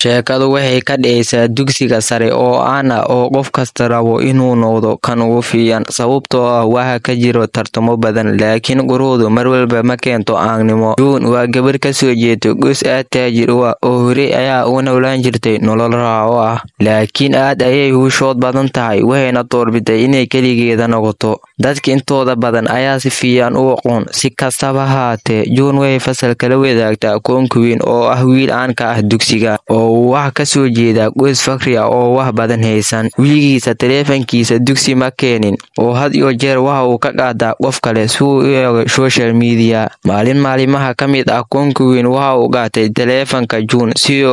sheekadu waxay ka dhigaysaa dugsiga sare oo aana oo qof kasta rabo inuu noqdo kan ugu fiican sababtoo ah waxa ka jiro tartamo badan laakiin quruxdu mar walba ma keento aangnimo. June waa gabar ka soo jeeda qoys aad taajir u ah oo hore ayaa u noolaan jirtay nolol raaxo ah laakiin aad ayay u shood badan tahay waxayna doorbiday inay kaligeeda noqoto. Dadka intooda badan ayaa si fiican u aqoon. Si kastaba ha ahaatee June waxay fasalka la wadaagtaa Conqueen oo ah wiil aan ka ah dugsiga oo wax ka soo jeeda qoys fakri ah oo wax badan haysan. Wiilkiisa taleefankiisa dugsi ma keenin oo had iyo jeer waxa uu ka qaadaa qof kale si uu u eego social media. Maalimaha ka mid ah Conqueen waxa uu qaatay taleefanka June si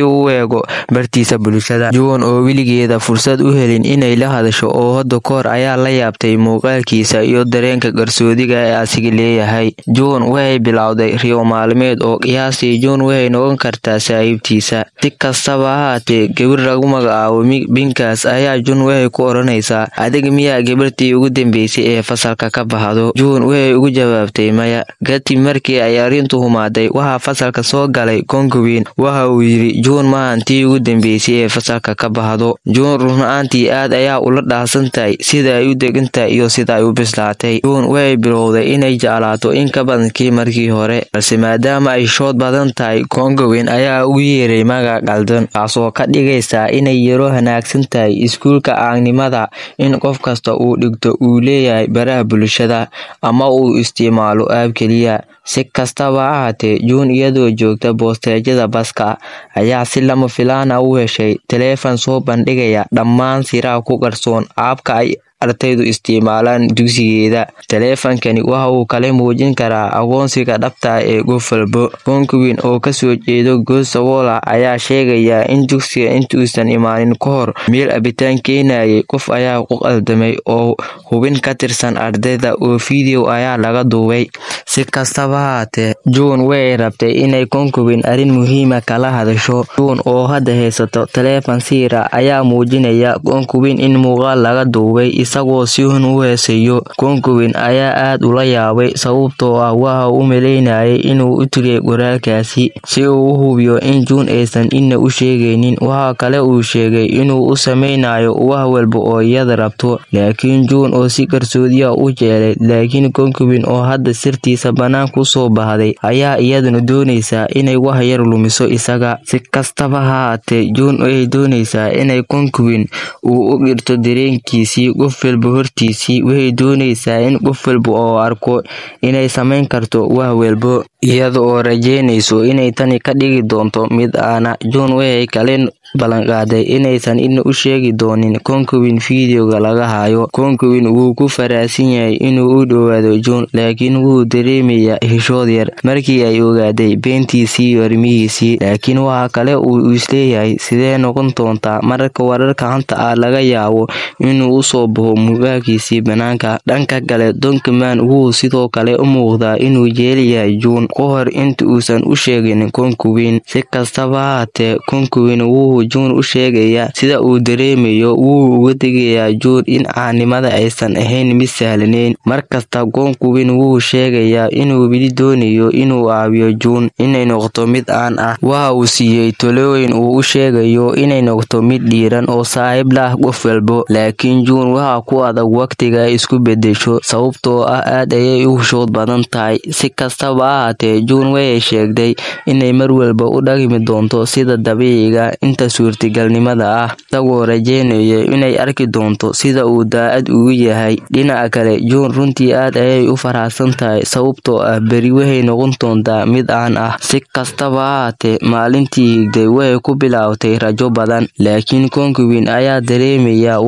uu u eego bartiisa bulshada. June oo weligeeda fursad u helin inay la hadasho oo hadda kahor ayaa la yaabtay muuqaalkiisa iyo dareenka qarsoodiga ee asiga leeyahay. June waxay bilowday riyo maalmeed oo qiyaastii June waxay noqon kartaa saaxiibtiisa. Si kastaba ha ahaatee gabar lagu magacaabo Pinkas ayaa June waxay ku oranaysaa adiga miyaa gabartii ugu dambeysay ee fasalka ka baxdo. June waxay ugu jawaabtay maya. Kadib markii ay arrintu humaaday waxaa fasalka soo galay Conqueen waxa uu yiri June ma antii ugu dambeysay ee fasalka ka baxdo. June run ahaantii aad ayaa ula dhaafsantahay sida ay u degantahay iyo sida ay u bislaatay. June waxay bilowday inay jeclaato in ka badan kii markii hore balse maadaama ay shood badan tahay Conqueen ayaa ugu yeeray magac qaldan taasoo ka dhigaysa inay yaro wanaagsan tahay iskuulka aangnimada in qof kasta uu dhigto uu leeyahay baraha bulshada ama uu isticmaalo app kaliya. Si kastaba ha ahaatee June iyadoo joogta boosteejada baska ayaa si lama filaan ah u heshay taleefan soo bandhigaya dhammaan siraha ku qarsoon aabka ay ardaydu isticmaalaan dugsigeeda. Taleefankani waxa uu kale muujin karaa aqoonsiga dhabta ah ee qof walba. Conqueen oo ka soo jeeda qoys sabool ah ayaa sheegaya in dugsiga intuusan imaanin ka hor meel abitaan keenayay qof ayaa ku qaldamay oo hubin ka tirsan ardayda oo video ayaa laga duubay. Si kastaba ha ahaatee June waxay rabtay inay Conqueen arrin muhiim ah kala hadasho. June oo hadda haysato taleefan sir ah ayaa muujinaya Conqueen in muuqaal laga duubay isagoo si xun u heesayo. Conqueen ayaa aad ula yaabay sababtoo ah waxa uu maleynayay inuu u tiriyay qoraalkaasi si uu u hubiyo in June aysan ina u sheegaynin. Waxa kale uu sheegay inuu u sameynayo wax walba oo iyada rabto laakiin June oo si qarsoodi ah u jeelay laakiin Conqueen oo hadda sirtiisa banaan ku soo baxday ayaa iyaduna doonaysa inay wax yar lumiso isaga. Si kastaba ha ahaatee June ay doonaysaa inay Conqueen uu u dhirto dareenkiisii qof walba hortiisii. Waxay doonaysaa in qof walba oo arko inay sameyn karto wax walba iyada oo rajeynayso inay tani ka dhigi doonto mid aana. June waxay kale ballan qaaday inaysan ina u sheegi doonin Conqueen videoga laga hayo. Conqueen wuu ku faraxsan yahay inuu u dhawaado June laakiin wuu dareemayaa xishood yar markii ay ogaaday beentiisii iyo arrimihiisii. Laakiin waxa kale uu isleeyahay sidee noqon doontaa marka wararka hanta ah laga yaabo inuu u soo baxo muuqaalkiisii banaanka. Dhanka kale Donkeyman wuu sidoo kale u muuqdaa inuu jecel yahay June ka hor inta uusan u sheegin Conqueen. Si kastaba ha ahaatee Conqueen wuu June u sheegaya sida uu dareemayo wuu uga digayaa June in aanimada aysan ahayn mid sahlaneyn. Markasta Conqueen wuu sheegayaa inuu weli doonayo inuu caawiyo June inay noqoto mid aan ah. Waxa uu siiyay talooyin uu u sheegayo inay noqoto mid dhiiran oo saaxiib la ah qof walba laakiin June waxa ku adag waqtiga ay isku bedesho sababtoo ah aad ayay u shood badan tahay. Si kastaba ha ahaatee June waxay sheegtay inay mar walba u dhaqmi doonto sida dabiiciga inta suurtagalnimada ah isagoo rajeynaya inay arki doonto sida uu daacad ugu yahay. Dhinaca kale June runtii aad ayay u faraxsan tahay sababtoo ah beri waxay noqon doontaa mid aan ah. Si kastaba ha ahaatee maalintii xigtay waxay ku bilowday rajo badan laakiin Conqueen ayaa dareemaya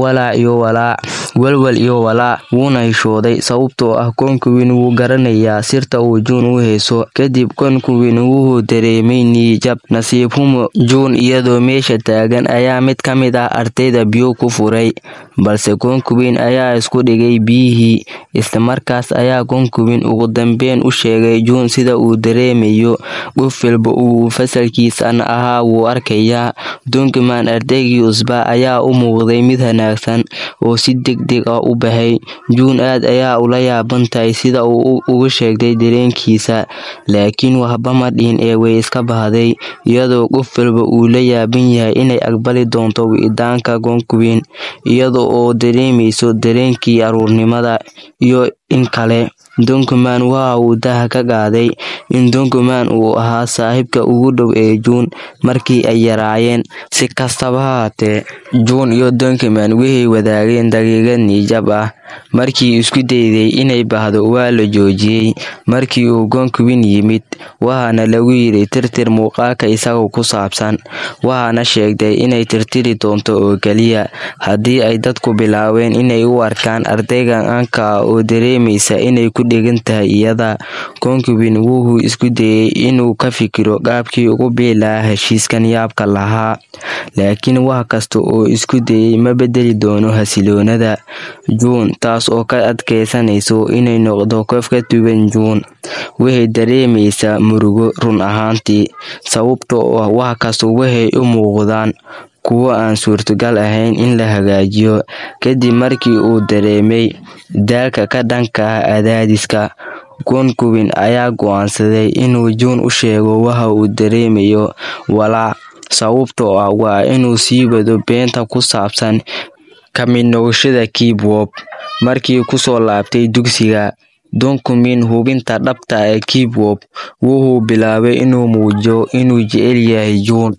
walwal iyo walaac wuuna hishooday sababtoo ah Conqueen wuu garanayaa sirta uu June u hayso. Kadib Conqueen wuxuu dareemay niyad jab nasiib xumo June iyadoo meesha meesha taagan ayaa mid ka mid ah ardayda biyo ku furay, balse Concubine ayaa isku dhigay biyihii. Isla markaas ayaa Concubine ugu dambeyn u sheegay June sida uu dareemayo. Qof walba oo fasalkiisan ahaa wuu arkayaa. Donkeyman ardaygii cusbaa ayaa u muuqday mid wanaagsan oo si degdeg ah u baxay. June aad ayaa ula yaaban tahay sida uu ugu sheegay dareenkiisa, laakiin waxba ma dhihin ee way iska baxday, iyadoo qof walba uu la yaaban yahay inay aqbali doonto wicitaanka Concubine, iyada oo dareemayso dareenkii carruurnimada iyo in kale. Donkeyman waxa uu daha ka qaaday in Donkeyman uu ahaa saaxiibka ugu dhow ee June markii ay yaraayeen. Si kastaba ha ahaatee, June iyo Donkeyman waxay wadaageen daqiiqad niyad-jab ah. Markii isku dayday inay baxdo waa la joojiyay. Markii uu Concubine yimid, waxaana lagu yiri tirtir muuqaalka isaga ku saabsan, waxaana sheegtay inay tirtiri doonto oo kaliya haddii ay dadku bilaabeen inay u arkaan ardayga caanka ah oo dareemaysa inay ku dhegan tahay iyada. Concubine wuxuu isku dayay inuu ka fikiro qaabkii ugu biiri lahaa heshiiskan yaabka lahaa, laakiin wax kasta oo isku dayay ma bedeli doono xasilloonida June, taas oo ka adkaysanaysa inay noqoto qof ka duwan June. Waxay dareemaysaa murugo run ahaantii, sababtoo ah wax kasta waxay u muuqdaan kuwo aan suurtogal ahayn in la hagaajiyo. Kadib markii uu dareemay daalka ka dhanka ah cadaadiska, Concubine ayaa go'aansaday inuu June u sheego waxa uu dareemayo walaac, sababtoo ah waa inuu sii wado beenta ku saabsan ka mid noqoshada K-pop. Markii ku soo laabtay dugsiga, Donkeyman hubinta dhabta ah ee K-pop wuxuu bilaabay inuu muujiyo inuu jecel yahay June.